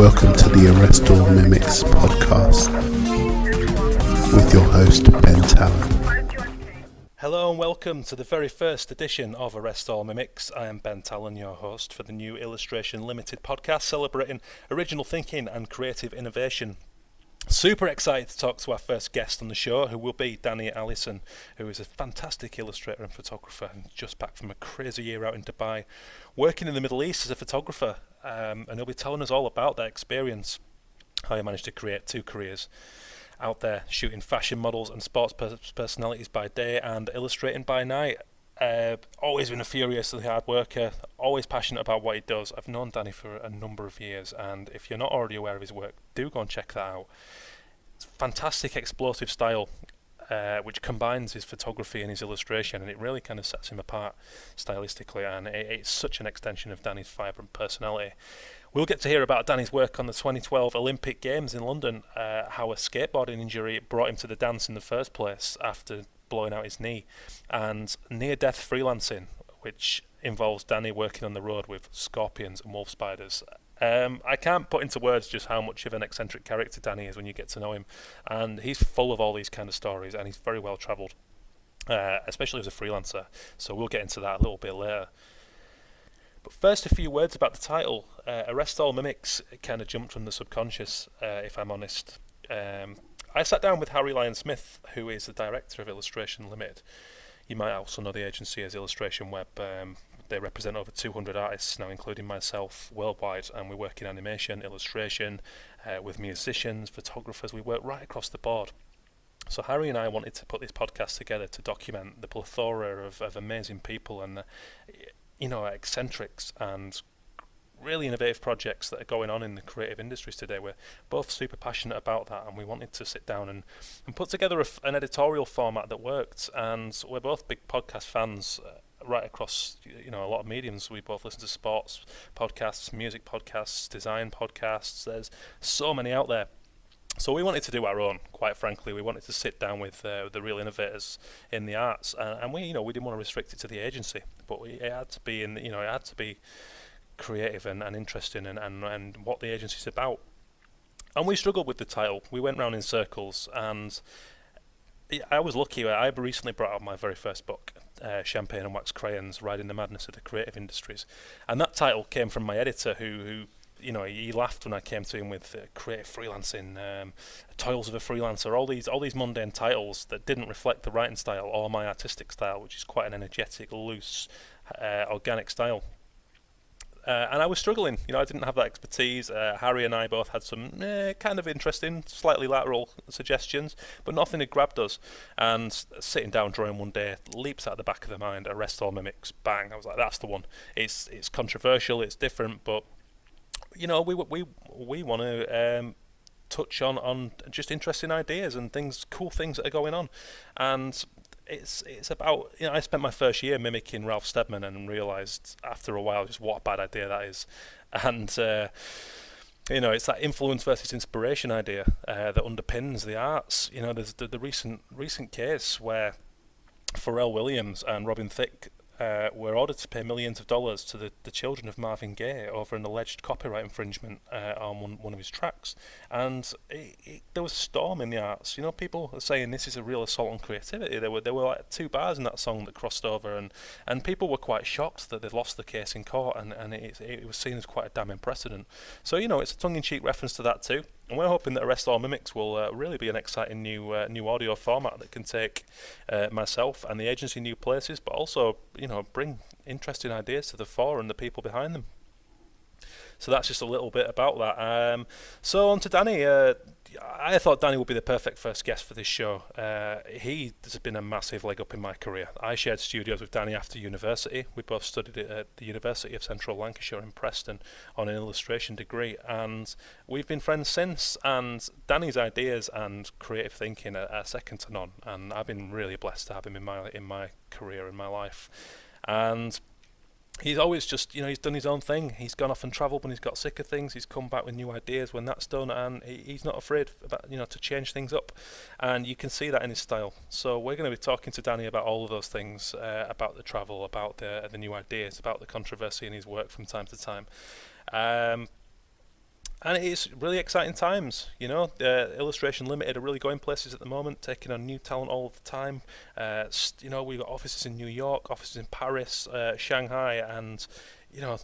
Welcome to the Arrest All Mimics podcast with your host Ben Talon. Hello and welcome to the very first edition of Arrest All Mimics. I am Ben Talon, your host for the new Illustration Limited podcast celebrating original thinking and creative innovation. Super excited to talk to our first guest on the show, who will be Danny Allison, who is a fantastic illustrator and photographer and just back from a crazy year out in Dubai, working in the Middle East as a photographer, and he'll be telling us all about that experience, how he managed to create two careers out there, shooting fashion models and sports personalities by day and illustrating by night. Always been a furiously hard worker, always passionate about what he does. I've known Danny for a number of years, and if you're not already aware of his work, do go and check that out. It's fantastic explosive style, which combines his photography and his illustration, and it really kind of sets him apart stylistically, and it's such an extension of Danny's vibrant personality. We'll get to hear about Danny's work on the 2012 Olympic Games in London, how a skateboarding injury brought him to the dance in the first place after blowing out his knee, and near-death freelancing, which involves Danny working on the road with scorpions and wolf spiders. I can't put into words just how much of an eccentric character Danny is when you get to know him, and he's full of all these kind of stories, and he's very well travelled, especially as a freelancer, so we'll get into that a little bit later. But first, a few words about the title. Arrest All Mimics kind of jumped from the subconscious, if I'm honest. I sat down with Harry Lyon-Smith, who is the director of Illustration Limited. You might also know the agency as Illustration Web. They represent over 200 artists now, including myself, worldwide, and we work in animation, illustration, with musicians, photographers. We work right across the board. So Harry and I wanted to put this podcast together to document the plethora of amazing people and eccentrics and really innovative projects that are going on in the creative industries today. We're both super passionate about that, and we wanted to sit down and put together an editorial format that worked. And we're both big podcast fans right across a lot of mediums. We both listen to sports podcasts, music podcasts, design podcasts. There's so many out there. So we wanted to do our own, quite frankly. We wanted to sit down with the real innovators in the arts, and we didn't want to restrict it to the agency, but it had to be it had to be creative and interesting and what the agency's about. And we struggled with the title. We went round in circles, and I was lucky. I recently brought out my very first book, Champagne and Wax Crayons, Riding the Madness of the Creative Industries, and that title came from my editor who he laughed when I came to him with creative freelancing, toils of a freelancer, all these mundane titles that didn't reflect the writing style or my artistic style, which is quite an energetic, loose, organic style. And I was struggling, I didn't have that expertise. Harry and I both had some kind of interesting, slightly lateral suggestions, but nothing had grabbed us. And sitting down drawing one day, leaps out the back of the mind, Arrest All Mimics, bang, I was like, that's the one. It's controversial, it's different, but we want to touch on just interesting ideas and cool things that are going on, and it's about I spent my first year mimicking Ralph Steadman and realised after a while just what a bad idea that is, and it's that influence versus inspiration idea that underpins the arts. There's the recent case where Pharrell Williams and Robin Thicke were ordered to pay millions of dollars to the children of Marvin Gaye over an alleged copyright infringement on one of his tracks. And there was a storm in the arts. People are saying this is a real assault on creativity. There were like 2 bars in that song that crossed over, and people were quite shocked that they'd lost the case in court, and it was seen as quite a damning precedent. So it's a tongue-in-cheek reference to that too. And we're hoping that Arrest All Mimics will really be an exciting new audio format that can take myself and the agency new places, but also bring interesting ideas to the fore and the people behind them. So that's just a little bit about that. So on to Danny. I thought Danny would be the perfect first guest for this show. He has been a massive leg up in my career. I shared studios with Danny after university. We both studied at the University of Central Lancashire in Preston on an illustration degree, and we've been friends since. And Danny's ideas and creative thinking are second to none, and I've been really blessed to have him in my career, in my life. And he's always just, he's done his own thing. He's gone off and travelled when he's got sick of things. He's come back with new ideas when that's done, and he's not afraid about, to change things up. And you can see that in his style. So we're going to be talking to Danny about all of those things, about the travel, about the new ideas, about the controversy in his work from time to time. And it's really exciting times, you know. Illustration Limited are really going places at the moment, taking on new talent all the time. You know, we've got offices in New York, offices in Paris, Shanghai, and you know,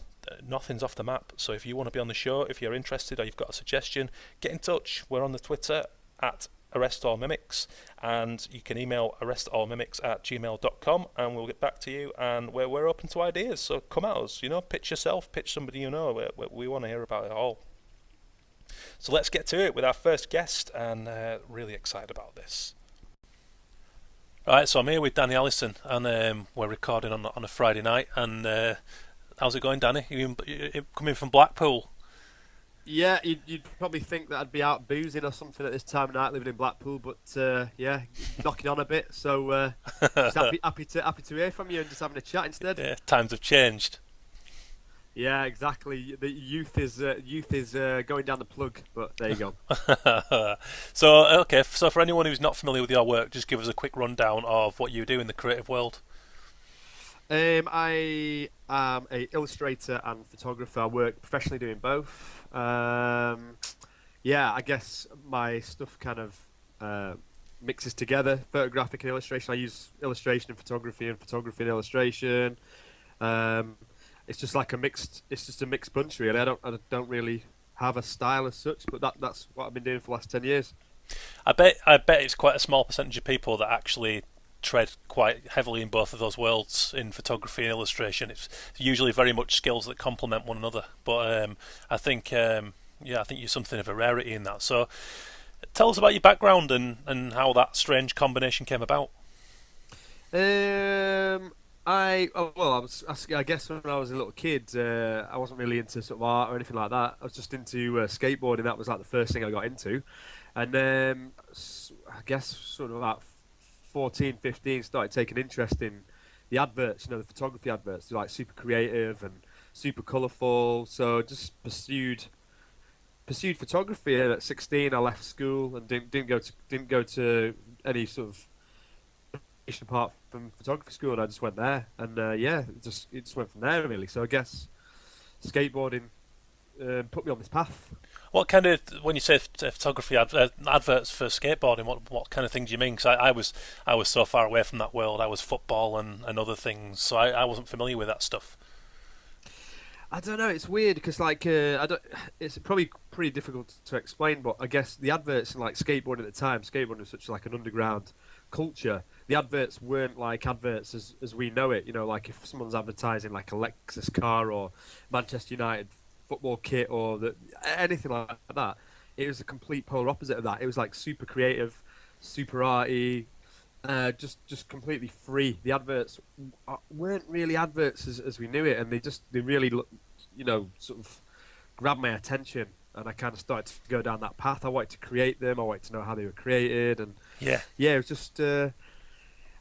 nothing's off the map. So if you want to be on the show, if you're interested or you've got a suggestion, get in touch. We're on the Twitter at arrestallmimics, and you can email arrestallmimics@gmail.com, and we'll get back to you. And we're open to ideas, so come at us. You know, pitch yourself, pitch somebody you know. We want to hear about it all. So let's get to it with our first guest, and really excited about this. Right, so I'm here with Danny Allison, and we're recording on a Friday night. And how's it going, Danny? You coming from Blackpool? Yeah, you'd probably think that I'd be out boozing or something at this time of night, living in Blackpool, but yeah, knocking on a bit. So just happy to hear from you and just having a chat instead. Yeah, times have changed. Yeah, exactly. The youth is going down the plug, but there you go. So for anyone who's not familiar with your work, just give us a quick rundown of what you do in the creative world. I am an illustrator and photographer. I work professionally doing both. Yeah, I guess my stuff kind of mixes together, photographic and illustration. I use illustration and photography and illustration. It's just like a mixed bunch, really. I don't really have a style as such, but that's what I've been doing for the last 10 years. I bet it's quite a small percentage of people that actually tread quite heavily in both of those worlds, in photography and illustration. It's usually very much skills that complement one another. But I think you're something of a rarity in that. So tell us about your background and how that strange combination came about. I guess when I was a little kid, I wasn't really into sort of art or anything like that. I was just into skateboarding. That was like the first thing I got into. And I guess sort of about 14, 15, started taking interest in the adverts, the photography adverts. They're like super creative and super colourful. So just pursued photography. And at 16, I left school and didn't go to any sort of apart from photography school, and I just went there, and it just went from there, really. So I guess skateboarding put me on this path. What kind of, when you say photography adverts for skateboarding, what kind of things do you mean? Because I was so far away from that world. I was football and other things, so I wasn't familiar with that stuff. I don't know. It's weird because it's probably pretty difficult to explain. But I guess the adverts in like skateboarding at the time, skateboarding was such like an underground culture. The adverts weren't like adverts as we know it. Like if someone's advertising like a Lexus car or Manchester United football kit or anything like that, it was the complete polar opposite of that. It was like super creative, super arty, just completely free. The adverts weren't really adverts as we knew it, and they really sort of grabbed my attention, and I kind of started to go down that path. I wanted to create them. I wanted to know how they were created, and it was just.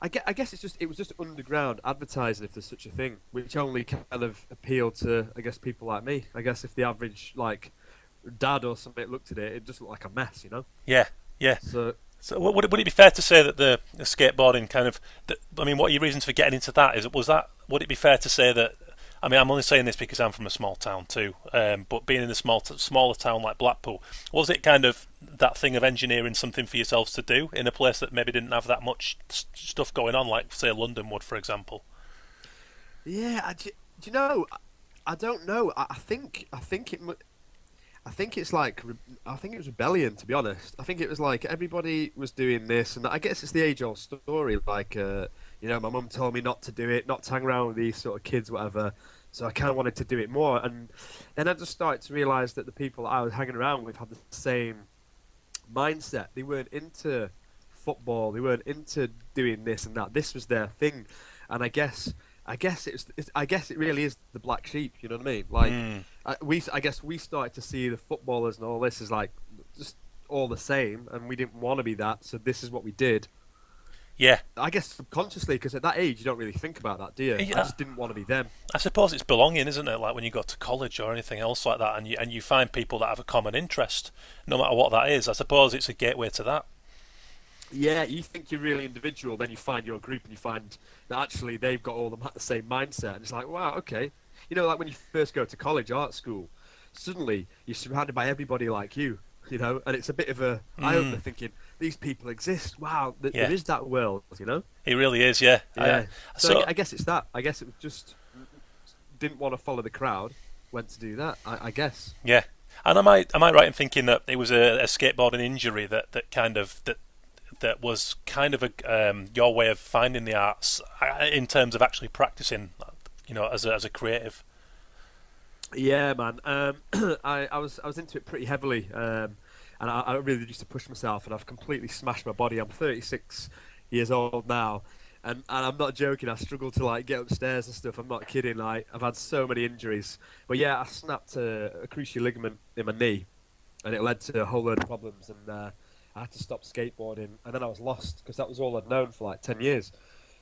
I guess it was just underground advertising, if there's such a thing, which only kind of appealed to, I guess, people like me. I guess if the average like dad or something looked at it, it just looked like a mess, Yeah, yeah. So would it be fair to say that the skateboarding kind of, what are your reasons for getting into that? Would it be fair to say that? I mean, I'm only saying this because I'm from a small town too. But being in a smaller town like Blackpool, was it kind of that thing of engineering something for yourselves to do in a place that maybe didn't have that much stuff going on, like say London would, for example? Yeah, do you know? I don't know. I think it's like, I think it was rebellion, to be honest. I think it was like everybody was doing this, and I guess it's the age-old story. Like, my mum told me not to do it, not to hang around with these sort of kids, whatever. So I kind of wanted to do it more, and then I just started to realise that the people that I was hanging around with had the same mindset. They weren't into football. They weren't into doing this and that. This was their thing, and I guess it really is the black sheep. You know what I mean? Like, I guess we started to see the footballers and all this as like just all the same, and we didn't want to be that. So this is what we did. Yeah. I guess subconsciously, because at that age you don't really think about that, do you? Yeah. I just didn't want to be them. I suppose it's belonging, isn't it? Like when you go to college or anything else like that, and you find people that have a common interest, no matter what that is. I suppose it's a gateway to that. Yeah, you think you're really individual, then you find your group and you find that actually they've got all the same mindset, and it's like, wow, okay. Like when you first go to college, art school, suddenly you're surrounded by everybody like you, you know, and it's a bit of a eye-opener thinking, these people exist. Wow, Yeah. there is that world, you know? He really is, yeah. Yeah. So I guess it's that. I guess it was just didn't want to follow the crowd, went to do that, I guess. yeah. And am I right in thinking that it was a skateboarding injury that was kind of your way of finding the arts in terms of actually practicing, you know, as a creative? Yeah, man. I was into it pretty heavily, and I really used to push myself, and I've completely smashed my body. I'm 36 years old now, and I'm not joking. I struggle to like get upstairs and stuff. I'm not kidding. Like I've had so many injuries, but yeah, I snapped a cruciate ligament in my knee, and it led to a whole load of problems, and I had to stop skateboarding, and then I was lost because that was all I'd known for like 10 years.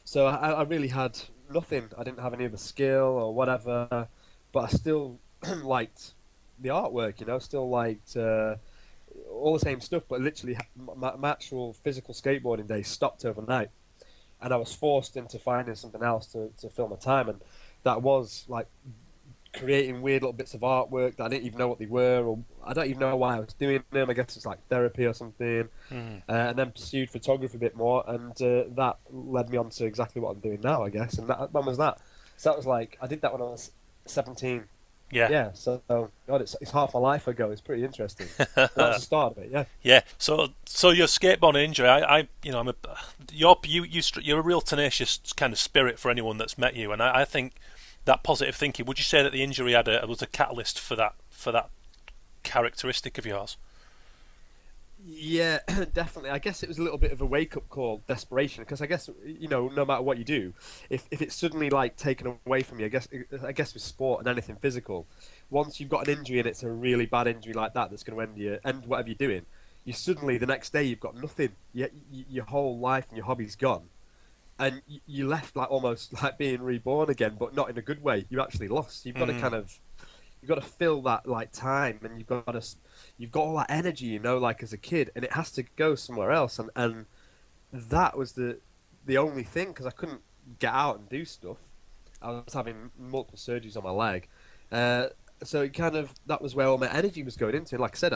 So I really had nothing. I didn't have any other skill or whatever, but I still liked the artwork, you know, still liked all the same stuff, but literally my actual physical skateboarding days stopped overnight, and I was forced into finding something else to fill my time, and that was like creating weird little bits of artwork that I didn't even know what they were, or I don't even know why I was doing them. I guess it's like therapy or something. And then pursued photography a bit more, and that led me on to exactly what I'm doing now, I guess. And when was that? So that was like, I did that when I was 17. Yeah. Yeah, so God, it's half my life ago. It's pretty interesting. That was the start of it. Yeah. Yeah. So your skateboarding injury, you're a real tenacious kind of spirit for anyone that's met you, and I think that positive thinking. Would you say that the injury was a catalyst for that characteristic of yours? Yeah, definitely. I guess it was a little bit of a wake-up call, desperation, because I guess, you know, no matter what you do, if it's suddenly like taken away from you, I guess with sport and anything physical, once you've got an injury and it's a really bad injury like that that's going to end whatever you're doing, you suddenly the next day you've got nothing. Your whole life and your hobby's gone, and you're left like almost like being reborn again, but not in a good way. You're actually lost. You've got to kind of you've got to fill that like time, and you've got all that energy, you know, like as a kid, and it has to go somewhere else, and that was the only thing, because I couldn't get out and do stuff. I was having multiple surgeries on my leg, so it kind of, that was where all my energy was going into. And like I said,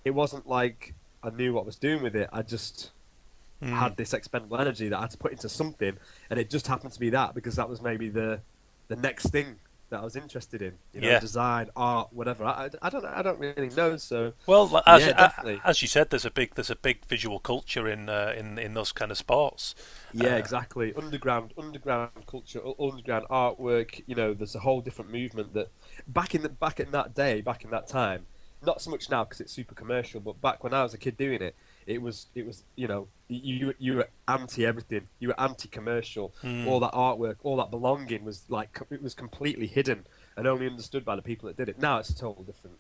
it wasn't like I knew what I was doing with it. I just had this expendable energy that I had to put into something, and it just happened to be that, because that was maybe the next thing that I was interested in, you know, design, art, whatever. I don't really know. So well, as you said, there's a big visual culture in those kind of sports. Yeah, exactly. Underground culture, underground artwork. You know, there's a whole different movement that back in that time. Not so much now because it's super commercial, but back when I was a kid doing it, it was you know, you were anti everything. You were anti commercial. All that artwork, all that belonging was like, it was completely hidden and only understood by the people that did it. Now it's a total different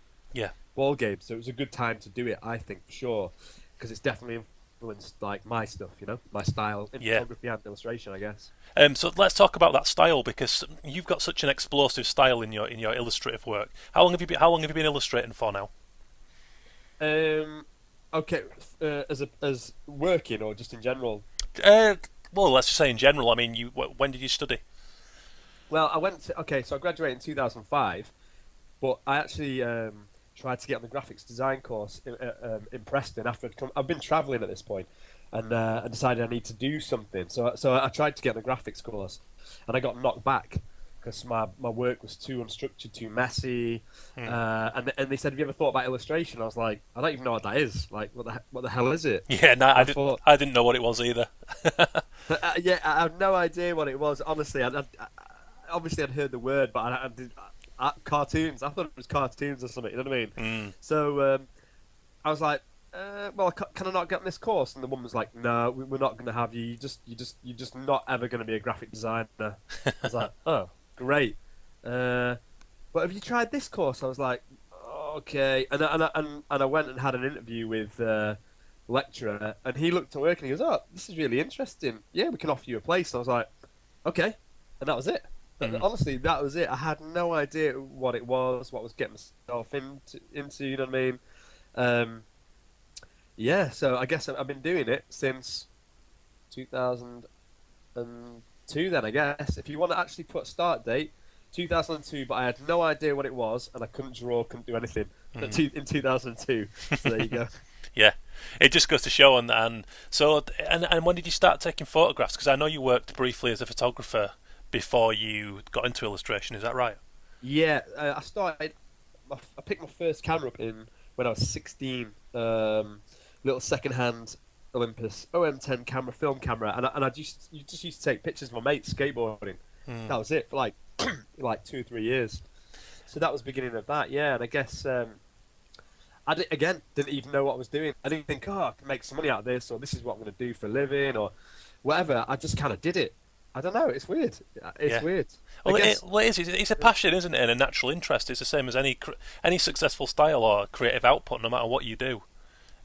ball game. So it was a good time to do it, I think, for sure, because it's definitely influenced like my stuff, you know, my style in photography and illustration, I guess. So let's talk about that style, because you've got such an explosive style in your illustrative work. How long have you been illustrating for now? Okay, as working or just in general? Well, let's just say in general. I mean, when did you study? Well, so I graduated in 2005, but I actually tried to get on the graphics design course in Preston after I've been travelling at this point, and I decided I need to do something. So I tried to get on the graphics course, and I got knocked back because my work was too unstructured, too messy, and they said, "Have you ever thought about illustration?" I was like, "I don't even know what that is. Like, what the hell is it?" Yeah, no, I didn't know what it was either. Yeah, I have no idea what it was. Honestly, obviously I'd heard the word, but I did cartoons. I thought it was cartoons or something. You know what I mean? So I was like, "Well, can I not get on this course?" And the woman was like, "No, we're not going to have you. You're just not ever going to be a graphic designer." I was like, "Oh, great." But have you tried this course? I was like, "Okay." And I went and had an interview with lecturer, and he looked at work and he goes, "Oh, this is really interesting. Yeah, we can offer you a place." And I was like, "Okay," and that was it. Honestly, that was it. I had no idea what it was, what I was getting myself into. You know what I mean? Yeah. So I guess I've been doing it since 2002. Then I guess if you want to actually put a start date, 2002, but I had no idea what it was, and I couldn't draw, couldn't do anything in 2002. So there you go. Yeah, it just goes to show. And so, and when did you start taking photographs? Because I know you worked briefly as a photographer before you got into illustration. Is that right? Yeah, I picked my first camera up when I was 16. Little second-hand Olympus OM10 camera, film camera, and you just used to take pictures of my mates skateboarding. That was it for like 2 or 3 years. So that was the beginning of that. Yeah, and I guess didn't even know what I was doing. I didn't think, I can make some money out of this, or this is what I'm going to do for a living, or whatever. I just kind of did it. I don't know. It's weird. It's weird. Well, it's a passion, isn't it, and a natural interest. It's the same as any successful style or creative output, no matter what you do.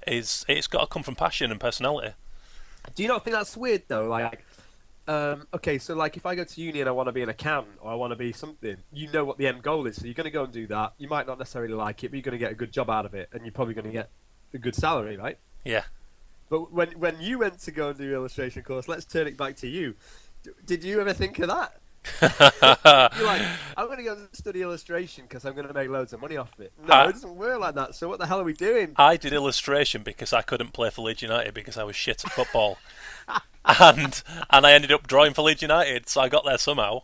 It's got to come from passion and personality. Do you not think that's weird though? Like, okay, so like if I go to uni and I want to be an accountant or I want to be something, you know what the end goal is. So you're going to go and do that. You might not necessarily like it, but you're going to get a good job out of it, and you're probably going to get a good salary, right? Yeah. But when you went to go and do illustration course, let's turn it back to you. Did you ever think of that? You're like, I'm going to go and study illustration because I'm going to make loads of money off it. No, it doesn't work like that. So what the hell are we doing? I did illustration because I couldn't play for Leeds United because I was shit at football. and I ended up drawing for Leeds United, so I got there somehow.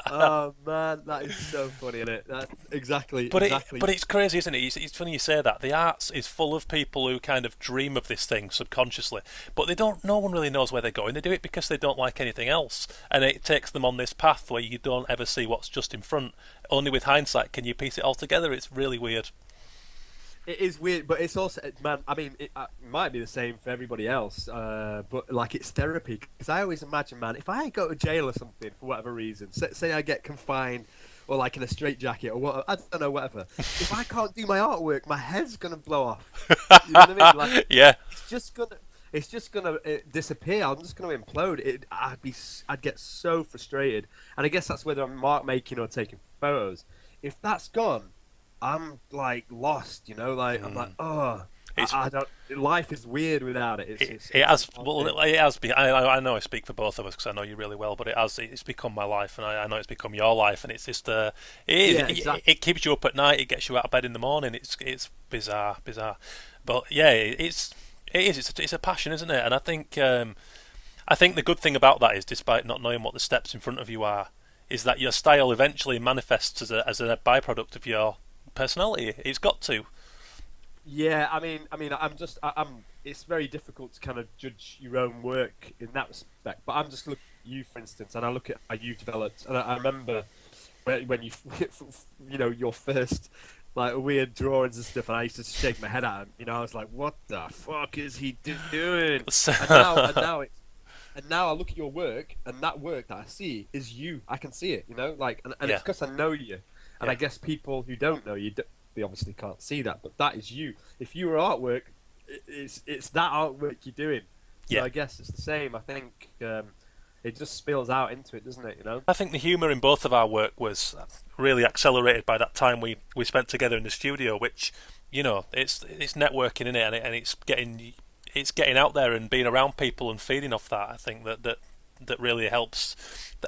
Oh man, that is so funny, isn't it? Exactly. But it's crazy, isn't it? It's funny you say that. The arts is full of people who kind of dream of this thing subconsciously, but no one really knows where they're going. They do it because they don't like anything else, and it takes them on this path where you don't ever see what's just in front. Only with hindsight can you piece it all together. It's really weird. It is weird, but it's also, man, I mean, it might be the same for everybody else, but, like, it's therapy. Because I always imagine, man, if I go to jail or something for whatever reason, say I get confined or, like, in a straitjacket or what, I don't know, whatever. If I can't do my artwork, my head's going to blow off. You know what I mean? Like, yeah. It's just gonna disappear. I'm just gonna implode. I'd get so frustrated. And I guess that's whether I'm mark making or taking photos. If that's gone, I'm like lost, you know. Like I'm like, I don't. Life is weird without it. It has been. I know I speak for both of us because I know you really well, but it's become my life, and I know it's become your life, and it's just it keeps you up at night. It gets you out of bed in the morning. It's bizarre, but yeah, it's a passion, isn't it? And I think the good thing about that is, despite not knowing what the steps in front of you are, is that your style eventually manifests as a byproduct of your personality. It's got to. Yeah, I mean, it's very difficult to kind of judge your own work in that respect. But I'm just looking at you, for instance, and I look at how you've developed. And I remember when you, your first like weird drawings and stuff, and I used to shake my head at him. You know, I was like, "What the fuck is he doing?" And now I look at your work, and that work that I see is you. I can see it, you know, like, and it's because I know you. And I guess people who don't know you, they obviously can't see that, but that is you. If you were artwork, it's that artwork you're doing. So I guess it's the same. I think it just spills out into it, doesn't it? You know. I think the humour in both of our work was really accelerated by that time we spent together in the studio, which, you know, it's networking in it, and it's getting out there and being around people and feeding off that. I think that really helps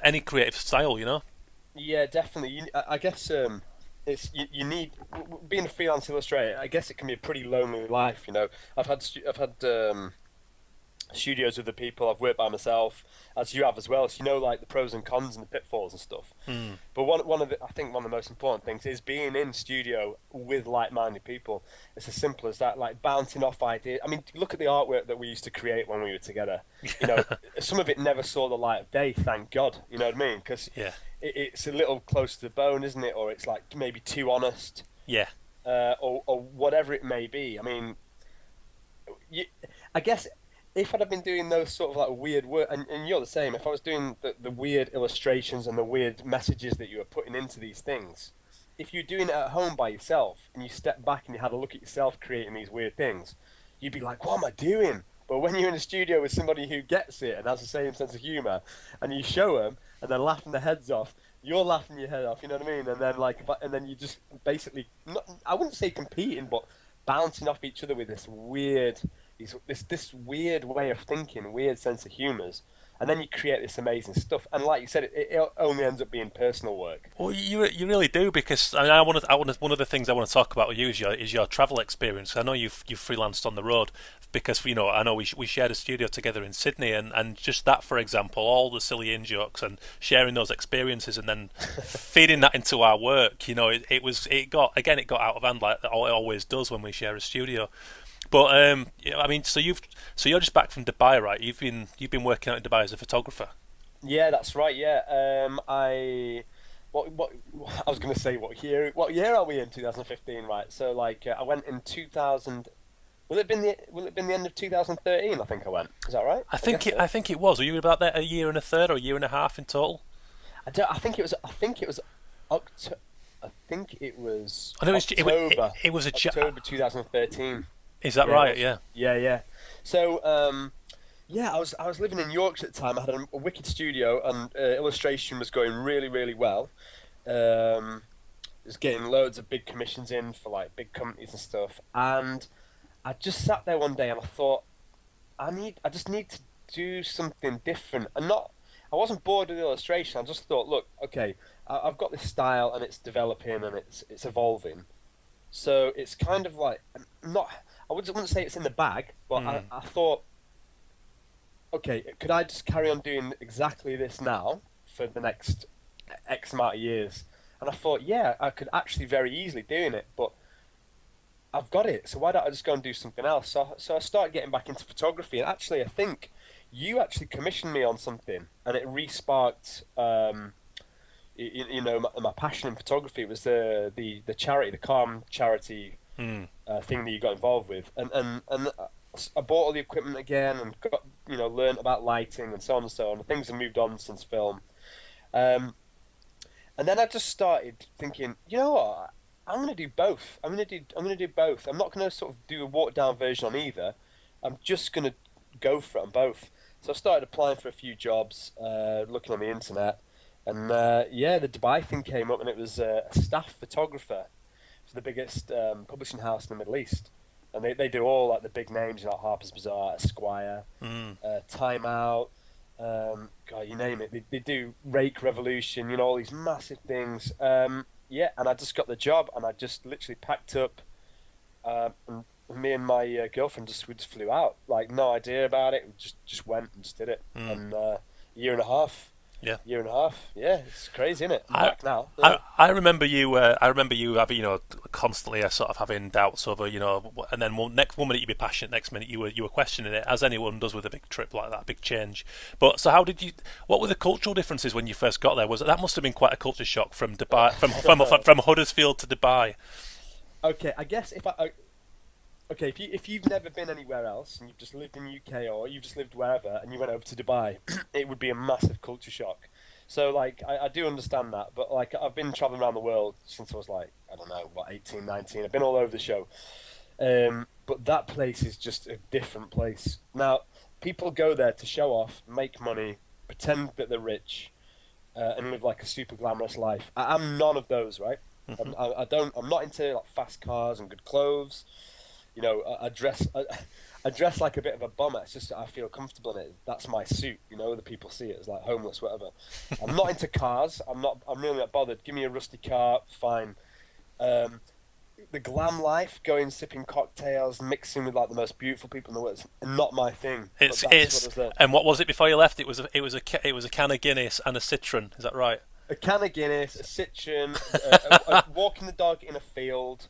any creative style, you know. Yeah, definitely. I guess you need, being a freelance illustrator. I guess it can be a pretty lonely life. You know, I've had studios with the people. I've worked by myself, as you have as well. So you know, like the pros and cons and the pitfalls and stuff. But I think one of the most important things is being in studio with like-minded people. It's as simple as that, like bouncing off ideas. I mean, look at the artwork that we used to create when we were together. You know, some of it never saw the light of day. Thank God. You know what I mean? Because it's a little close to the bone, isn't it? Or it's like maybe too honest. Yeah. Or whatever it may be. I mean, I guess if I'd have been doing those sort of like weird work, and you're the same, if I was doing the weird illustrations and the weird messages that you were putting into these things, if you're doing it at home by yourself and you step back and you had a look at yourself creating these weird things, you'd be like, what am I doing? But when you're in a studio with somebody who gets it and has the same sense of humour, and you show them and they're laughing their heads off, you're laughing your head off, you know what I mean? And then and then you just basically, I wouldn't say competing, but bouncing off each other with this weird way of thinking, weird sense of humours, and then you create this amazing stuff. And like you said, it only ends up being personal work. Well, you really do, because I mean, one of the things I want to talk about with you is your travel experience. I know you've freelanced on the road, because I know we shared a studio together in Sydney, and just that, for example, all the silly in jokes and sharing those experiences and then feeding that into our work. It got out of hand, like it always does when we share a studio. But I mean, so you're just back from Dubai, right? You've been working out in Dubai as a photographer. Yeah, that's right. Yeah, what I was going to say, what year are we in? 2015, right? So like I went in 2000. Will it been the end of 2013? I think I went. Is that right? I think it was. Were you about there a year and a third or a year and a half in total? I think it was October. I think it was October. It was October 2013. Is that right? Yeah. Yeah. So I was living in Yorkshire at the time. I had a wicked studio, and illustration was going really, really well. Was getting loads of big commissions in for like big companies and stuff. And I just sat there one day and I thought, I just need to do something different. I wasn't bored with illustration. I just thought, look, okay, I've got this style and it's developing and it's evolving. So it's kind of like I wouldn't say it's in the bag, but I thought, okay, could I just carry on doing exactly this now for the next X amount of years? And I thought, yeah, I could actually very easily doing it, but I've got it, so why don't I just go and do something else? So I started getting back into photography, and actually I think you actually commissioned me on something, and it re-sparked my passion in photography. It was the charity, the Calm charity thing that you got involved with, and I bought all the equipment again and got learned about lighting and so on and so on. Things have moved on since film, and then I just started thinking, you know what? I'm going to do both. I'm going to do both. I'm not going to sort of do a watered down version on either. I'm just going to go for it on both. So I started applying for a few jobs, looking on the internet, and the Dubai thing came up, and it was a staff photographer for the biggest publishing house in the Middle East, and they do all like the big names, like Harper's Bazaar, Esquire, Time Out. God, you name it. They do Rake Revolution, all these massive things. And I just got the job, and I just literally packed up, and me and my girlfriend we just flew out, like no idea about it. We just went and just did it, and year and a half. Yeah, it's crazy, isn't it? I'm back now. Yeah. I remember you. I remember you having, constantly sort of having doubts over, and then one minute you'd be passionate, next minute you were questioning it, as anyone does with a big trip like that, big change. But so what were the cultural differences when you first got there? That must have been quite a culture shock from Dubai, from Huddersfield to Dubai. Okay, I guess if you've never been anywhere else and you've just lived in the UK or you've just lived wherever and you went over to Dubai, it would be a massive culture shock. So like I do understand that, but like I've been traveling around the world since I was like, I don't know, 18, 19. I've been all over the show. But that place is just a different place. Now, people go there to show off, make money, pretend that they're rich, and live like a super glamorous life. I'm none of those, right? I'm not into like fast cars and good clothes. I dress like a bit of a bummer. It's just I feel comfortable in it. That's my suit. The people see it as like homeless, whatever. I'm not into cars. I'm really not bothered. Give me a rusty car, fine. The glam life, going sipping cocktails, mixing with like the most beautiful people in the world, is not my thing. And what was it before you left? It was a can of Guinness and a Citron. Is that right? A can of Guinness, a Citron, walking the dog in a field.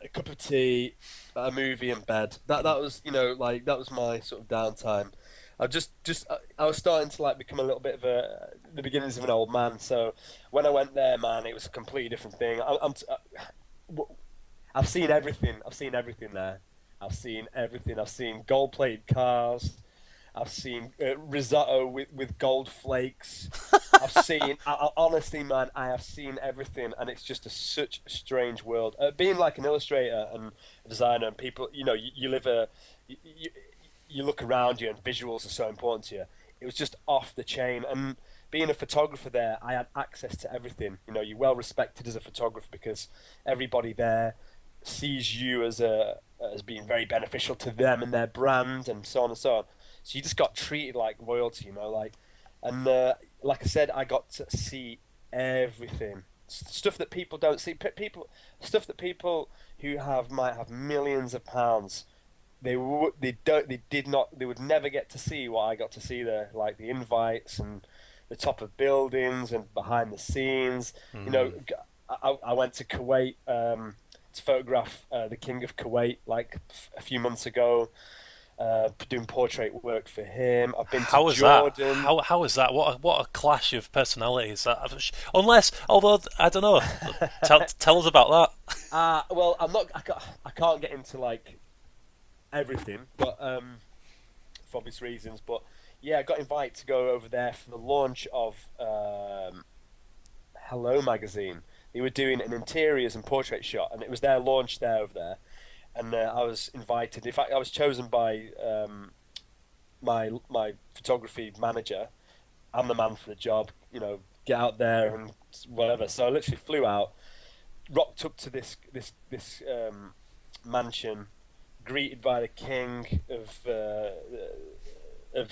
A cup of tea, a movie, and bed. That was that was my sort of downtime. I was starting to like become a little bit of the beginnings of an old man. So when I went there, man, it was a completely different thing. I've seen everything. I've seen everything there. I've seen everything. I've seen gold-plated cars. I've seen risotto with gold flakes. I've seen, honestly, man, I have seen everything, and it's just such a strange world. Being like an illustrator and a designer, and people, you look around you, and visuals are so important to you. It was just off the chain, and being a photographer there, I had access to everything. You're well respected as a photographer because everybody there sees you as being very beneficial to them and their brand, and so on and so on. So you just got treated like royalty, you know, like, and like I said, I got to see everything, stuff that people don't see. Stuff that people who might have millions of pounds, they would never get to see what I got to see there, like the invites and the top of buildings and behind the scenes. You know, I went to Kuwait to photograph the King of Kuwait like a few months ago. Doing portrait work for him. I've been to Jordan. How is that? What a clash of personalities. Although I don't know. tell us about that. Well, I can't get into like everything, but for obvious reasons. But yeah, I got invited to go over there for the launch of Hello magazine. They were doing an interiors and portrait shot, and it was their launch there over there. And I was invited. In fact, I was chosen by my photography manager. I'm the man for the job. You know, get out there and whatever. So I literally flew out, rocked up to this mansion, greeted by the king of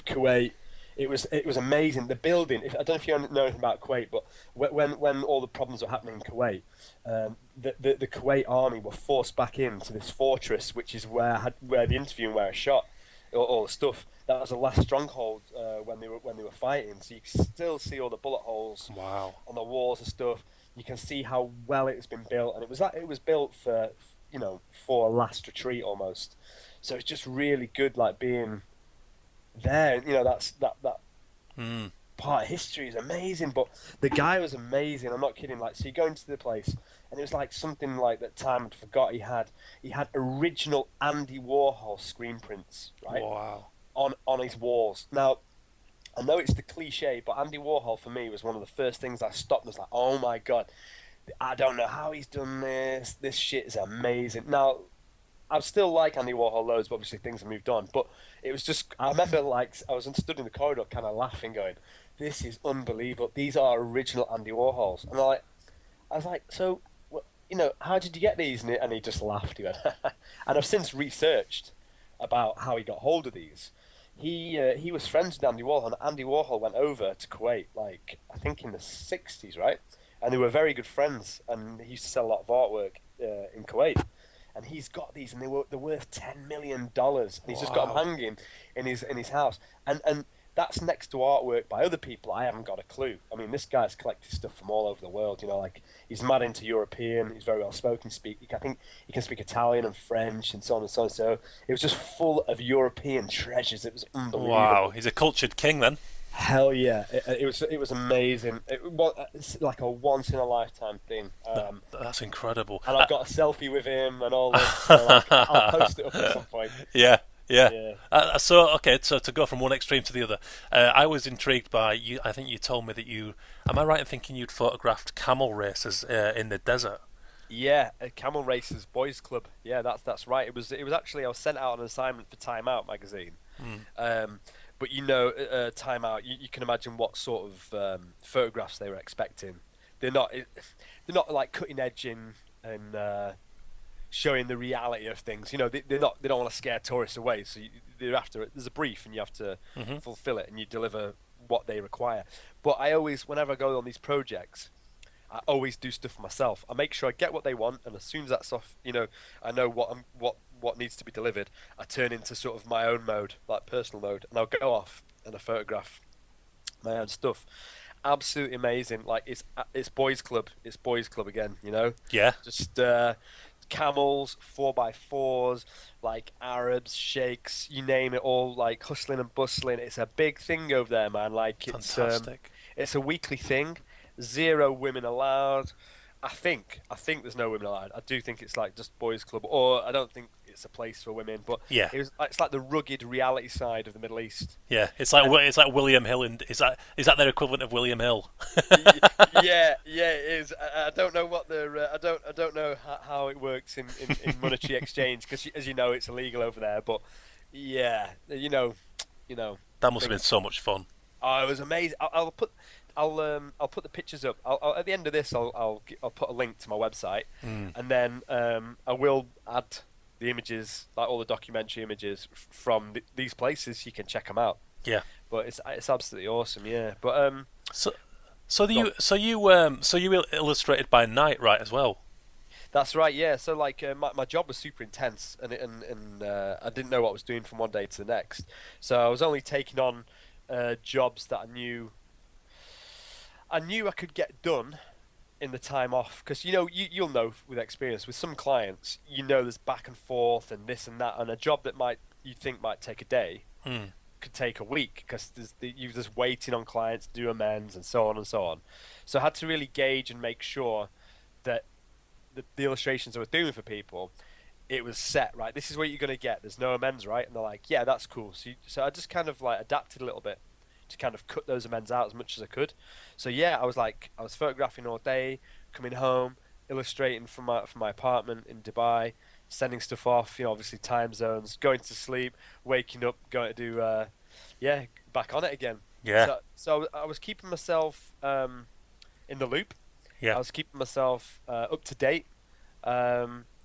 Kuwait. It was amazing. The building. I don't know if you know anything about Kuwait, but when all the problems were happening in Kuwait, the Kuwait army were forced back into this fortress, which is where the interview and where I shot all the stuff. That was the last stronghold when they were fighting. So you can still see all the bullet holes on the walls and stuff. You can see how well it's been built, and it was built for a last retreat almost. So it's just really good, like being there. You know, that part of history is amazing. But the guy was amazing. I'm not kidding. Like, so you go into the place, and it was like something like that time I'd forgot. He had original Andy Warhol screen prints, right? Wow. On his walls. Now, I know it's the cliche, but Andy Warhol for me was one of the first things I stopped and was like, oh my god, I don't know how he's done this. This shit is amazing. Now, I still like Andy Warhol loads, but obviously things have moved on. But it was just, I remember like I was stood in the corridor kind of laughing, going, this is unbelievable. These are original Andy Warhols. And I was like, so, how did you get these? And he just laughed. He went, and I've since researched about how he got hold of these. He was friends with Andy Warhol, and Andy Warhol went over to Kuwait, like, I think in the 60s, right? And they were very good friends, and he used to sell a lot of artwork in Kuwait. And he's got these, and they're worth $10 million, and he's just got them hanging in his house. And that's next to artwork by other people. I haven't got a clue. I mean, this guy's collected stuff from all over the world. You know, like he's mad into European. He's very well spoken. I think he can speak Italian and French and so on and so on. So it was just full of European treasures. It was unbelievable. Wow, he's a cultured king then. Hell yeah! It was amazing. It's like a once in a lifetime thing. That's incredible. And I've got a selfie with him and all this. So I'll post it up at some point. Yeah. So to go from one extreme to the other, I was intrigued by you. I think you told me that am I right in thinking you'd photographed camel races in the desert? Yeah, Camel Racers Boys Club. Yeah, that's right. It was actually, I was sent out on an assignment for Time Out magazine. But Time Out, you can imagine what sort of photographs they were expecting. They're not like cutting edge and showing the reality of things. You know, they don't want to scare tourists away. So there's a brief, and you have to fulfill it, and you deliver what they require. But I always, whenever I go on these projects, I always do stuff for myself. I make sure I get what they want, and as soon as that's off, I know what needs to be delivered. I turn into sort of my own mode, like personal mode, and I'll go off and I photograph my own stuff. Absolutely amazing. Like it's boys club. It's boys club again. Yeah. Just camels, 4x4s, like Arabs, sheikhs, you name it, all like hustling and bustling. It's a big thing over there, man. Like Fantastic. It's a weekly thing. 0 women allowed. I think there's no women allowed. I do think it's like just boys club, or I don't think it's a place for women. But yeah, it's like the rugged reality side of the Middle East. Yeah, it's like William Hill, and is that their equivalent of William Hill? yeah, it is. I don't know what I don't know how it works in monetary exchange, because as you know, it's illegal over there. But yeah, you know. That must have been so much fun. Oh, it was amazing. I'll put the pictures up. I'll at the end of this, I'll put a link to my website, and then I will add the images, like all the documentary images from these places, you can check them out. Yeah. But it's absolutely awesome, yeah. But so you illustrated by night, right, as well? that's right, yeah. So like my job was super intense, and I didn't know what I was doing from one day to the next. So I was only taking on jobs that I knew I could get done in the time off, because you'll know with experience with some clients, there's back and forth and this and that, and a job that you think might take a day could take a week, because you're just waiting on clients to do amends and so on and so on. So I had to really gauge and make sure that the illustrations I was doing for people, it was set right. This is what you're going to get. There's no amends, right? And they're like, yeah, that's cool. So I just kind of like adapted a little bit to kind of cut those amends out as much as I could. So yeah, I was photographing all day, coming home, illustrating from my apartment in Dubai, sending stuff off, obviously time zones, going to sleep, waking up, going to do back on it again. Yeah. So I was keeping myself in the loop. Yeah. I was keeping myself up to date.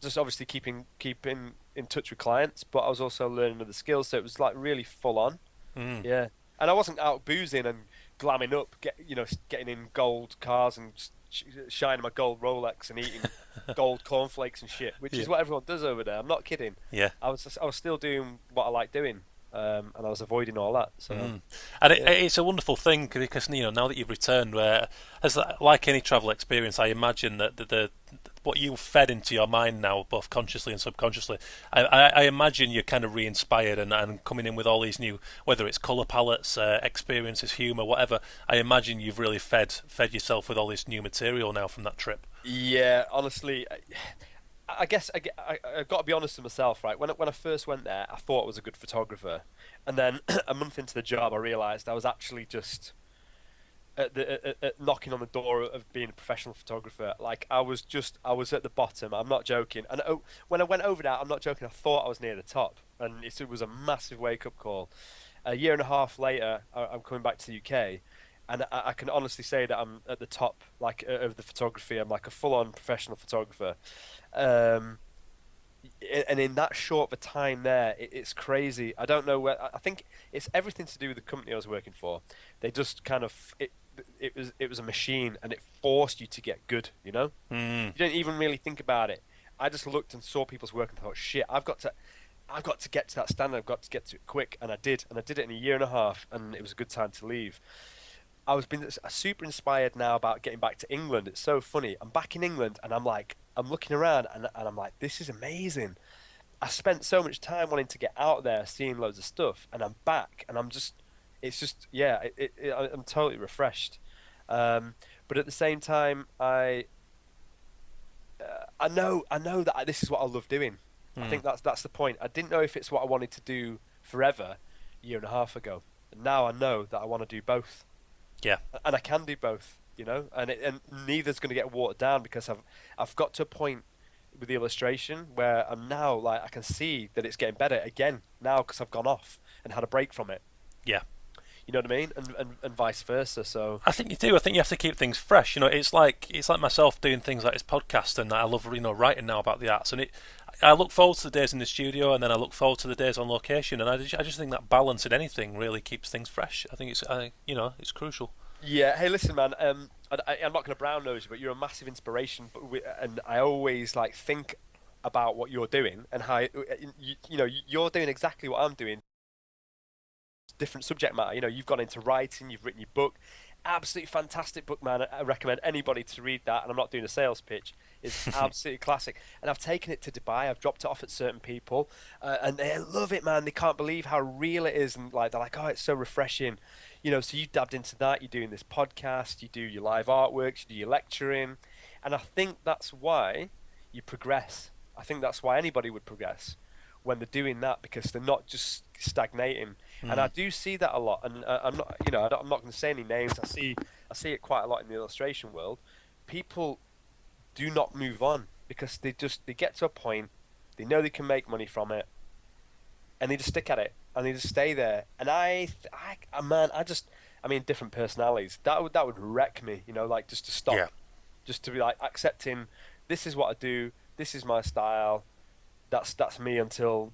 Just obviously keeping in touch with clients, but I was also learning other skills, so it was like really full on. Yeah. And I wasn't out boozing and glamming up, getting in gold cars and shining my gold Rolex and eating gold cornflakes and shit, which is what everyone does over there. I'm not kidding. Yeah. I was still doing what I like doing, and I was avoiding all that. So. And it's a wonderful thing, because now that you've returned, like any travel experience, I imagine that the what you fed into your mind now, both consciously and subconsciously, I imagine you're kind of re-inspired and coming in with all these new, whether it's colour palettes, experiences, humour, whatever. I imagine you've really fed yourself with all this new material now from that trip. Yeah, honestly, I guess I've got to be honest with myself, right? When I first went there, I thought I was a good photographer, and then a month into the job, I realised I was actually just at knocking on the door of being a professional photographer. Like I was at the bottom. I'm not joking. And when I went over that, I'm not joking, I thought I was near the top, and it was a massive wake up call. A year and a half later, I'm coming back to the UK, and I can honestly say that I'm at the top, like of the photography. I'm like a full on professional photographer. And in that short of a time there, it's crazy. I don't know where. I think it's everything to do with the company I was working for. They just kind of it was a machine, and it forced you to get good. You didn't even really think about it. I just looked and saw people's work and thought, shit, I've got to get to that standard. I've got to get to it quick, and I did it in a year and a half, and it was a good time to leave. I was been super inspired now about getting back to England. It's so funny. I'm back in England, and I'm looking around, and I'm like, this is amazing. I spent so much time wanting to get out there, seeing loads of stuff, and I'm back, and I'm totally refreshed. But at the same time, I know that this is what I love doing. I think that's the point. I didn't know if it's what I wanted to do forever a year and a half ago. And now I know that I want to do both. Yeah. And I can do both, and neither's going to get watered down, because I've got to a point with the illustration where I'm now like I can see that it's getting better again now, because I've gone off and had a break from it. Yeah. You know what I mean? And vice versa. So I think you do. I think you have to keep things fresh. It's like myself doing things like this podcast, and I love writing now about the arts. And I look forward to the days in the studio, and then I look forward to the days on location. And I just think that balance in anything really keeps things fresh. I think it's crucial. Yeah. Hey, listen, man. I'm not going to brown nose you, but you're a massive inspiration. And I always think about what you're doing and how you're doing exactly what I'm doing. Different subject matter. You've gone into writing, you've written your book. Absolutely fantastic book, man. I recommend anybody to read that, and I'm not doing a sales pitch. It's absolutely classic. And I've taken it to Dubai, I've dropped it off at certain people, and they love it, man. They can't believe how real it is, and they're like, oh, it's so refreshing. So you dabbed into that, you're doing this podcast, you do your live artworks, you do your lecturing, and I think that's why you progress. I think that's why anybody would progress when they're doing that, because they're not just stagnating. And I do see that a lot, and I'm not going to say any names. I see it quite a lot in the illustration world. People do not move on because they get to a point, they know they can make money from it, and they just stick at it, and they just stay there. And different personalities. That would wreck me, just to stop, just to be like accepting, this is what I do, this is my style, that's me until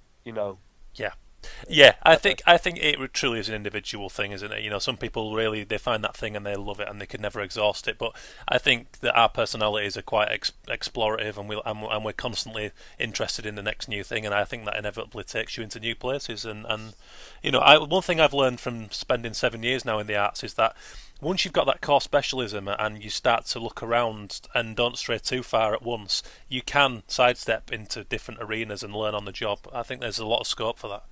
Yeah, I think it truly is an individual thing, isn't it? You know, some people really they find that thing and they love it and they could never exhaust it. But I think that our personalities are quite explorative and we're constantly interested in the next new thing. And I think that inevitably takes you into new places. And you know, one thing I've learned from spending 7 years now in the arts is that once you've got that core specialism and you start to look around and don't stray too far at once, you can sidestep into different arenas and learn on the job. I think there's a lot of scope for that.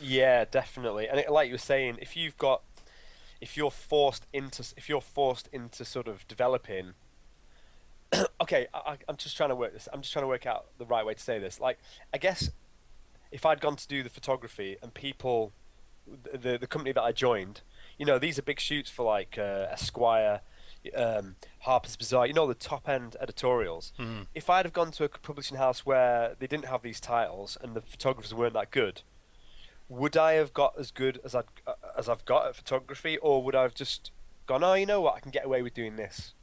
Yeah, definitely. And like you were saying, if you're forced into sort of developing. Okay, I'm just trying to work this. I'm just trying to work out the right way to say this. Like, I guess if I'd gone to do the photography and people, the company that I joined, you know, these are big shoots for like Esquire, Harper's Bazaar, you know, the top end editorials. If I'd have gone to a publishing house where they didn't have these titles and the photographers weren't that good, would I have got as good as I've got at photography, or would I have just gone, oh, you know what, I can get away with doing this?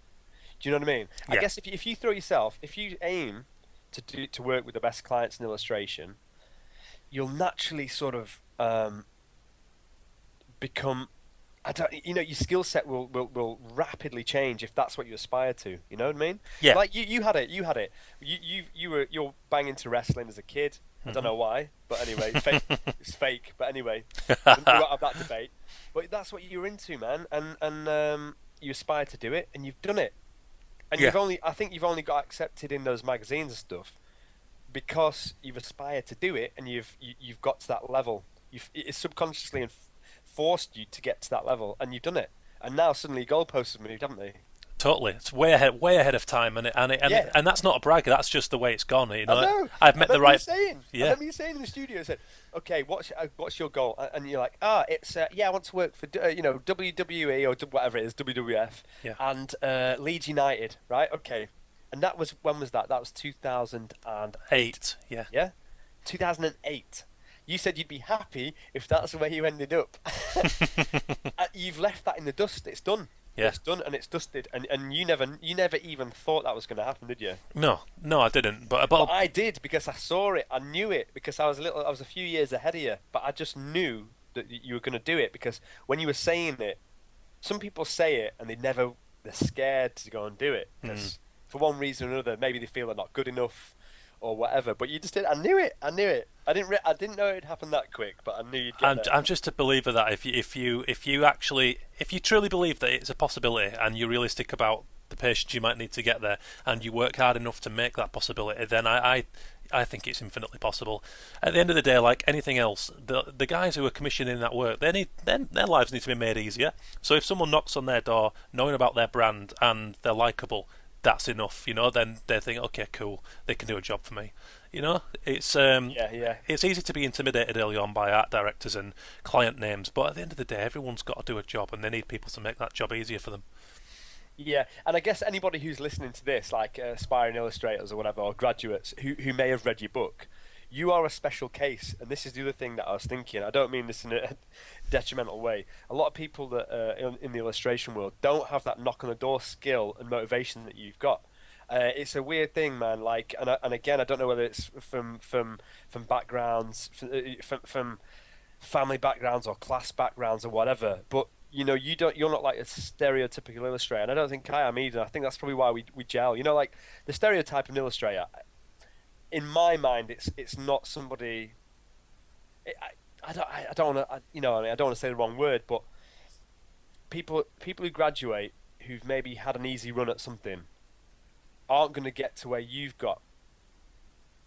Do you know what I mean? Yeah. I guess if you throw yourself, if you aim to work with the best clients in illustration, you'll naturally sort of become. Your skill set will rapidly change if that's what you aspire to. You know what I mean? Yeah. Like you had it. You're banging to wrestling as a kid. I don't know why, but anyway, it's fake. But anyway, we won't have that debate. But that's what you're into, man, and you aspire to do it, and you've done it. And I think you've only got accepted in those magazines and stuff because you've aspired to do it, and you've got to that level. It's subconsciously forced you to get to that level, and you've done it. And now suddenly goalposts have moved, haven't they? Totally, it's way ahead of time, and that's not a brag. That's just the way it's gone. You know, I know. I've met the right. I remember you saying in the studio, I said, "Okay, what's your goal?" And you're like, it's I want to work for WWE or whatever it is, WWF, and Leeds United, right? Okay, and when was that? That was 2008. Yeah, 2008. You said you'd be happy if that's where you ended up. You've left that in the dust. It's done. Yeah. It's done and it's dusted, and you never even thought that was going to happen, did you? No, I didn't. But I did, because I saw it. I knew it because I was a few years ahead of you. But I just knew that you were going to do it, because when you were saying it, some people say it and they're scared to go and do it because for one reason or another, maybe they feel they're not good enough or whatever. But you just did. I knew it. I didn't know it'd happen that quick, but I knew you'd get there. I'm just a believer that if you truly believe that it's a possibility and you're realistic about the patience you might need to get there, and you work hard enough to make that possibility, then I think it's infinitely possible. At the end of the day, like anything else, the guys who are commissioning that work, their lives need to be made easier. So if someone knocks on their door, knowing about their brand and they're likable, that's enough, you know. Then they think, okay, cool, they can do a job for me. You know, it's it's easy to be intimidated early on by art directors and client names, but at the end of the day, everyone's got to do a job, and they need people to make that job easier for them. Yeah, and I guess anybody who's listening to this, like aspiring illustrators or whatever, or graduates who may have read your book, you are a special case. And this is the other thing that I was thinking. I don't mean this in a detrimental way. A lot of people that in the illustration world don't have that knock on the door skill and motivation that you've got. It's a weird thing, man. Like, and again, I don't know whether it's from backgrounds, from family backgrounds or class backgrounds or whatever. But you know, you're not like a stereotypical illustrator, and I don't think I am either. I think that's probably why we gel. You know, like the stereotype of an illustrator, in my mind, it's not somebody. I don't want to, I don't want to say the wrong word, but people who graduate who've maybe had an easy run at something aren't going to get to where you've got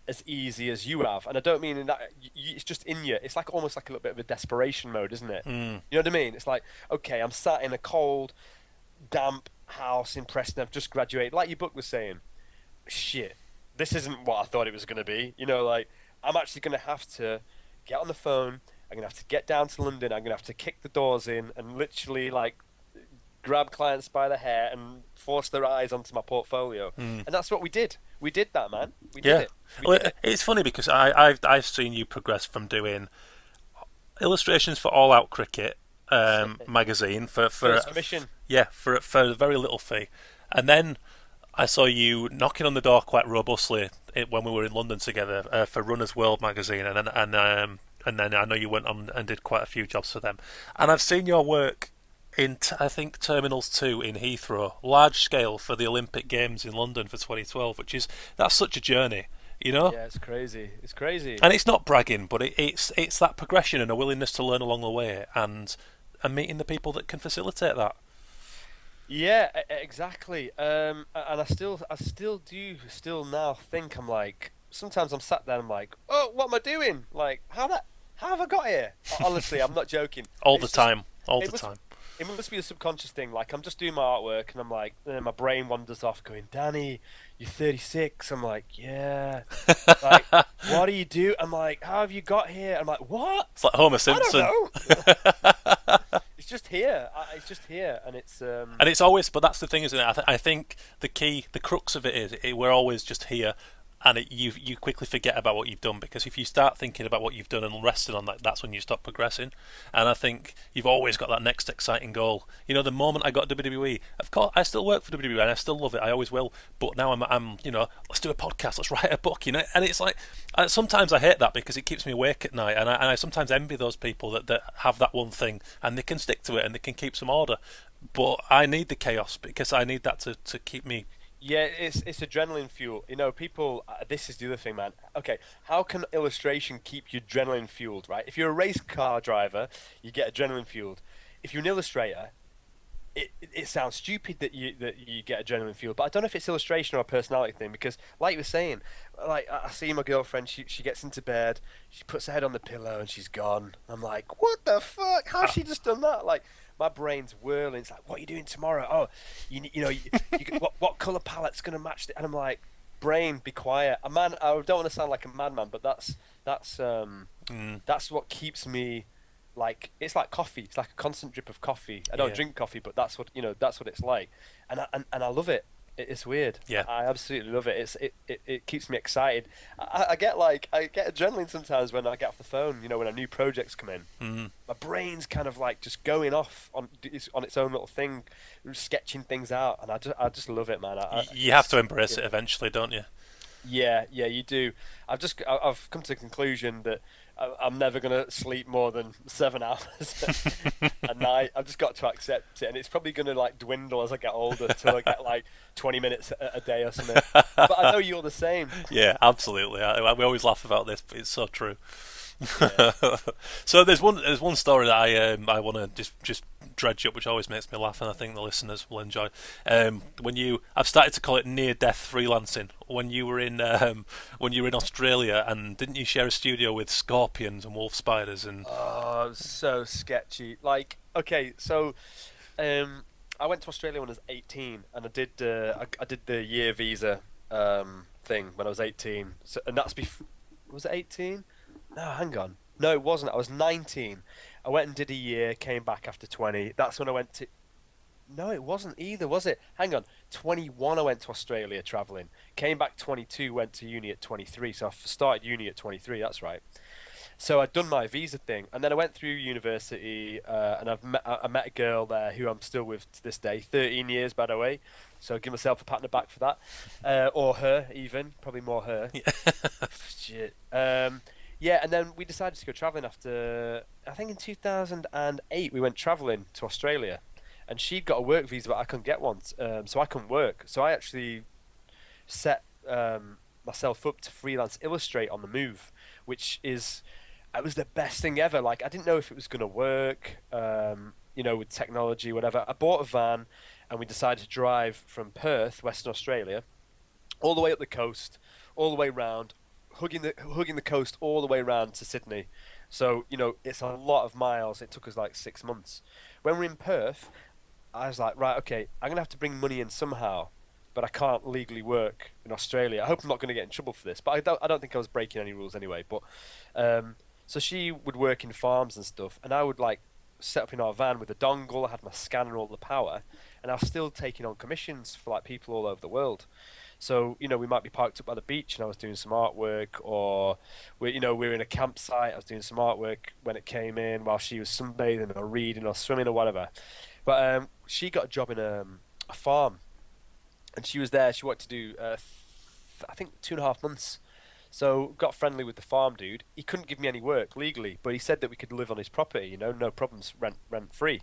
as easy as you have. And I don't mean in that, it's just in you. It's like almost like a little bit of a desperation mode, isn't it? You know what I mean? It's like, okay, I'm sat in a cold, damp house in Preston. I've just graduated. Like your book was saying, shit, this isn't what I thought it was going to be. You know, like, I'm actually going to have to get on the phone. I'm going to have to get down to London. I'm going to have to kick the doors in and literally, like, grab clients by the hair and force their eyes onto my portfolio. And that's what we did. We did that, man. We did it. It's funny because I've seen you progress from doing illustrations for All Out Cricket magazine for First commission. For a very little fee, and then I saw you knocking on the door quite robustly when we were in London together for Runner's World magazine, and then I know you went on and did quite a few jobs for them. And I've seen your work in I think Terminals 2 in Heathrow, large scale for the Olympic Games in London for 2012, that's such a journey, you know. Yeah, it's crazy. It's crazy. And it's not bragging, but it's that progression and a willingness to learn along the way, and meeting the people that can facilitate that. Yeah, exactly. And I still now think I'm like, sometimes I'm sat there and I'm like, oh, what am I doing? Like, how have I got here? Honestly, I'm not joking. All the time. It must be a subconscious thing. Like, I'm just doing my artwork and I'm like, my brain wanders off going, Danny, you're 36. I'm like, yeah. Like, what do you do? I'm like, how have you got here? I'm like, what? It's like Homer Simpson. I don't know. It's just here. It's just here, and it's. And it's always, but that's the thing, isn't it? I think the crux of it is we're always just here, and you quickly forget about what you've done, because if you start thinking about what you've done and resting on that, that's when you stop progressing. And I think you've always got that next exciting goal. You know, the moment I got WWE, of course, I still work for WWE and I still love it. I always will. But now I'm let's do a podcast, let's write a book, you know. And it's like, sometimes I hate that because it keeps me awake at night, and I sometimes envy those people that have that one thing and they can stick to it and they can keep some order. But I need the chaos because I need that to keep me. Yeah, it's adrenaline fuel. You know, people. This is the other thing, man. Okay, how can illustration keep you adrenaline fueled? Right? If you're a race car driver, you get adrenaline fueled. If you're an illustrator, it sounds stupid that you get adrenaline fueled. But I don't know if it's illustration or a personality thing, because, like you were saying, like I see my girlfriend. She gets into bed, she puts her head on the pillow, and she's gone. I'm like, what the fuck? How's she just done that? Like, my brain's whirling. It's like, what are you doing tomorrow? Oh, you what color palette's gonna match it? And I'm like, brain, be quiet. I don't want to sound like a madman, but that's what keeps me. Like, it's like coffee. It's like a constant drip of coffee. I don't drink coffee, but that's what it's like. And I love it. It's weird. Yeah, I absolutely love it. It keeps me excited. I get adrenaline sometimes when I get off the phone. You know, when a new project's come in, my brain's kind of like just going off on its own little thing, sketching things out, and I just love it, man. You have to embrace it eventually, don't you? Yeah, you do. I've come to the conclusion that I'm never going to sleep more than 7 hours a night. I've just got to accept it, and it's probably going to like dwindle as I get older till I get like 20 minutes a day or something. But I know you're the same. Yeah, absolutely. We always laugh about this, but it's so true. Yeah. So there's one story that I want to just dredge up, which always makes me laugh, and I think the listeners will enjoy. I've started to call it near-death freelancing. When you were in Australia, and didn't you share a studio with scorpions and wolf spiders and? Oh, so sketchy. Like, okay, so I went to Australia when I was 18, and I did the year visa thing when I was 18. So, and that's was it 18? No, hang on. No, it wasn't. I was 19. I went and did a year, came back after 20. That's when I went to... No, it wasn't either, was it? Hang on. 21, I went to Australia travelling. Came back 22, went to uni at 23. So I started uni at 23, that's right. So I'd done my visa thing. And then I went through university, and I met a girl there who I'm still with to this day. 13 years, by the way. So give myself a pat on the back for that. Or her, even. Probably more her. Shit. Yeah, and then we decided to go travelling after, I think in 2008, we went travelling to Australia. And she'd got a work visa, but I couldn't get one, so I couldn't work. So I actually set myself up to freelance illustrate on the move, which it was the best thing ever. Like, I didn't know if it was going to work, with technology, whatever. I bought a van, and we decided to drive from Perth, Western Australia, all the way up the coast, all the way round, hugging the coast all the way around to Sydney. So, it's a lot of miles. It took us like 6 months. When we're in Perth, I was like, right, okay, I'm going to have to bring money in somehow, but I can't legally work in Australia. I hope I'm not going to get in trouble for this, but I don't think I was breaking any rules anyway. But so she would work in farms and stuff, and I would like set up in our van with a dongle. I had my scanner, all the power, and I was still taking on commissions for like people all over the world. So, we might be parked up by the beach and I was doing some artwork, or we're in a campsite, I was doing some artwork when it came in while she was sunbathing or reading or swimming or whatever. But she got a job in a farm, and she was there. She wanted to do, I think, 2.5 months. So got friendly with the farm dude. He couldn't give me any work legally, but he said that we could live on his property. You know, no problems, rent free.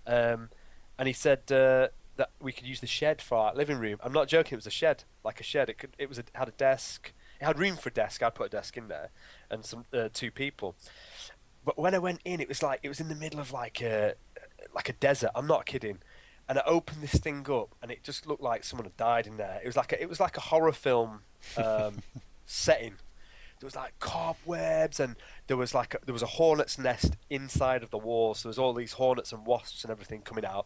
And he said that we could use the shed for our living room. I'm not joking. It was a shed, like a shed. It had a desk. It had room for a desk. I'd put a desk in there, and some 2 people. But when I went in, it was in the middle of like a desert. I'm not kidding. And I opened this thing up, and it just looked like someone had died in there. It was like a horror film setting. There was like cobwebs, and there was a hornet's nest inside of the walls. So there was all these hornets and wasps and everything coming out.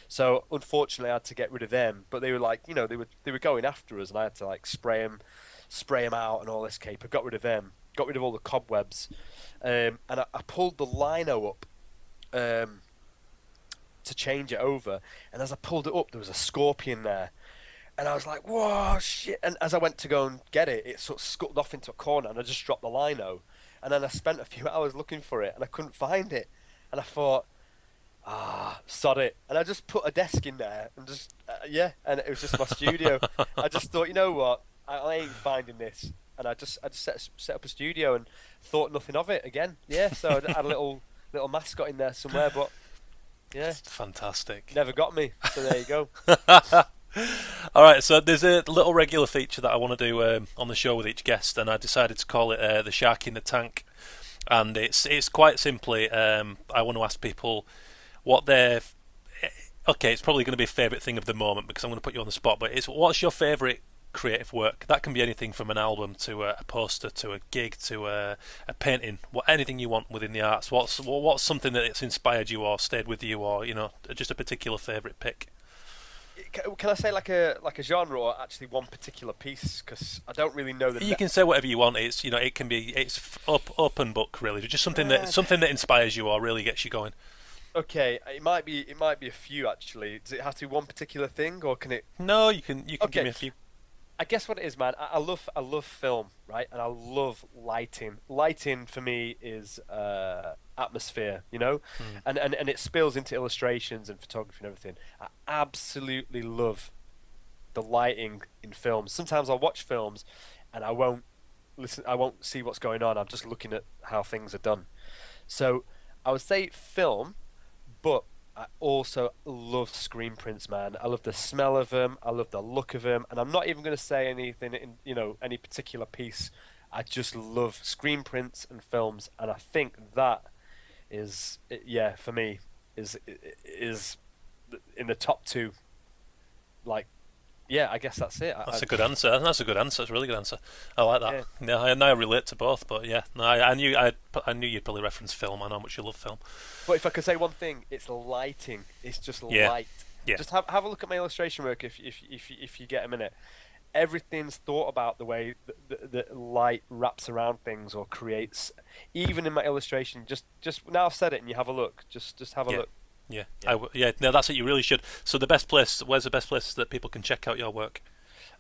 So unfortunately, I had to get rid of them. But they were like, you know, they were going after us, and I had to like spray them out and all this caper. Got rid of them. Got rid of all the cobwebs, and I pulled the lino up to change it over. And as I pulled it up, there was a scorpion there. And I was like, whoa, shit. And as I went to go and get it, it sort of scuttled off into a corner, and I just dropped the lino. And then I spent a few hours looking for it, and I couldn't find it. And I thought, sod it. And I just put a desk in there, and just, and it was just my studio. I just thought, you know what, I ain't finding this. And I just set up a studio and thought nothing of it again. Yeah, so I had a little mascot in there somewhere, but yeah. Fantastic. Never got me, so there you go. All right, so there's a little regular feature that I want to do on the show with each guest, and I decided to call it the Shark in the Tank. And it's quite simply, I want to ask people what their... Okay, it's probably going to be a favourite thing of the moment because I'm going to put you on the spot, but what's your favourite creative work? That can be anything from an album to a poster to a gig to a painting, anything you want within the arts. What's something that's inspired you or stayed with you, or just a particular favourite pick? Can I say like a genre, or actually one particular piece? Because I don't really know the. You can say whatever you want. It's it can be open book really. Just something that inspires you or really gets you going. Okay, it might be a few actually. Does it have to be one particular thing, or can it? No, you can give me a few. I guess what it is, man. I love film, right? And I love lighting. Lighting for me is atmosphere, and it spills into illustrations and photography and everything. I absolutely love the lighting in films. Sometimes I'll watch films and I won't see what's going on. I'm just looking at how things are done. So I would say film, but I also love screen prints, man. I love the smell of them. I love the look of them. And I'm not even going to say anything in, any particular piece. I just love screen prints and films. And I think that is, for me, is in the top 2. Like, I guess that's it. That's a good answer. That's a good answer. It's a really good answer. I like that. Yeah, I relate to both, but I knew you'd probably reference film. I know how much you love film. But if I could say one thing, it's lighting. It's just light. Yeah. Just have a look at my illustration work if you get a minute. Everything's thought about the way the light wraps around things or creates. Even in my illustration, just now I've said it and you have a look. Just have a look. Yeah. No, that's it. You really should. So where's the best place that people can check out your work?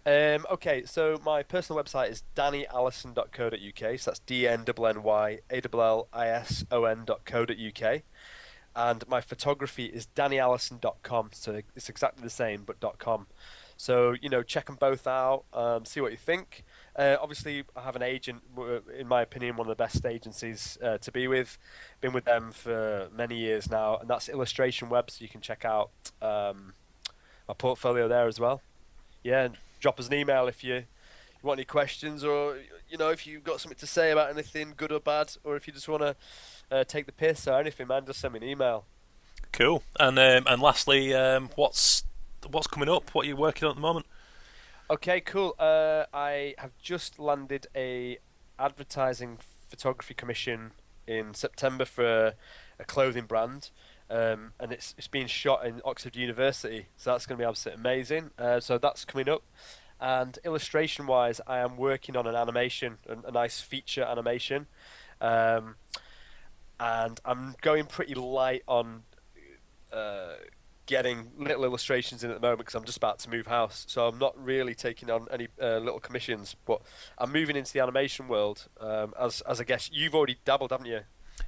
Okay, so my personal website is dannyallison.co.uk. So that's DNNYALLISON.co.uk. And my photography is dannyallison.com. So it's exactly the same, but .com. So, check them both out, see what you think. Obviously, I have an agent, in my opinion, one of the best agencies to be with. Been with them for many years now, and that's Illustration Web, so you can check out my portfolio there as well. Yeah, and drop us an email if you want any questions, or, if you've got something to say about anything, good or bad, or if you just want to take the piss or anything, man, just send me an email. Cool. And lastly, what's coming up? What are you working on at the moment? Okay, cool. I have just landed a advertising photography commission in September for a clothing brand, and it's being shot in Oxford University, so that's going to be absolutely amazing. So that's coming up. And illustration-wise, I am working on an animation, a nice feature animation, and I'm going pretty light on getting little illustrations in at the moment because I'm just about to move house, so I'm not really taking on any little commissions, but I'm moving into the animation world. As I guess you've already dabbled, haven't you?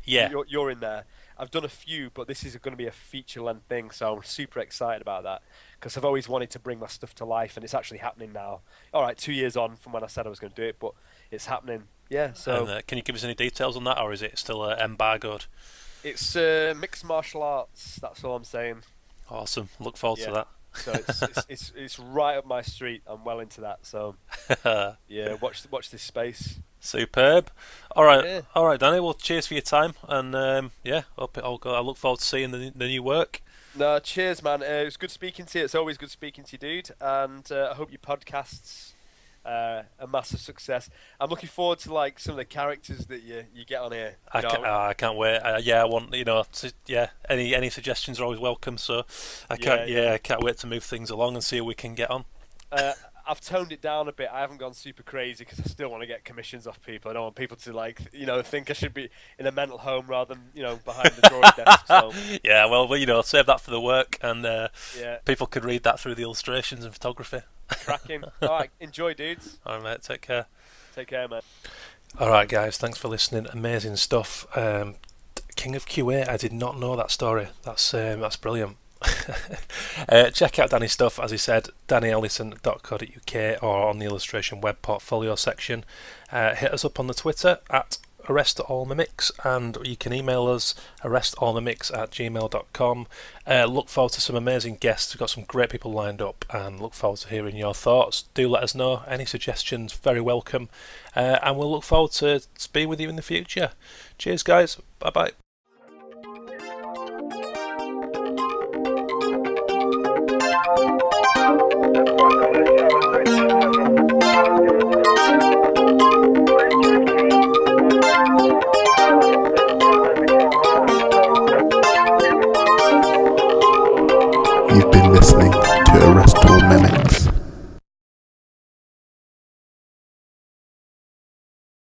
Yeah. You're in there. I've done a few, but this is going to be a feature-length thing, so I'm super excited about that because I've always wanted to bring my stuff to life, and it's actually happening now. All right, 2 years on from when I said I was going to do it, but it's happening. Yeah. So And, can you give us any details on that, or is it still embargoed? it's mixed martial arts. That's all I'm saying. Awesome. Look forward to that. So it's right up my street. I'm well into that. So yeah, watch this space. Superb. All right, Yeah. all right, Danny. Well, cheers for your time, and hope it all go. I look forward to seeing the new work. No, cheers, man. It was good speaking to you. It's always good speaking to you, dude. And I hope your podcasts a massive success. I'm looking forward to like some of the characters that you get on here. I can't wait. I want any suggestions are always welcome. So I can't wait to move things along and see how we can get on. I've toned it down a bit. I haven't gone super crazy because I still want to get commissions off people. I don't want people to think I should be in a mental home rather than behind the drawing desk. So. Yeah, well, save that for the work, and people could read that through the illustrations and photography. Cracking. All right, enjoy, dudes. All right, mate. Take care. Take care, man. All right, guys. Thanks for listening. Amazing stuff. King of QA. I did not know that story. That's brilliant. Check out Danny's stuff, as he said, dannyallison.co.uk, or on the illustration web portfolio section. Hit us up on the Twitter at arrestallmimics, and you can email us arrestallmimics@gmail.com. Look forward to some amazing guests. We've got some great people lined up, and look forward to hearing your thoughts. Do let us know. Any suggestions, very welcome, and we'll look forward to being with you in the future. Cheers, guys. Bye bye. You've been listening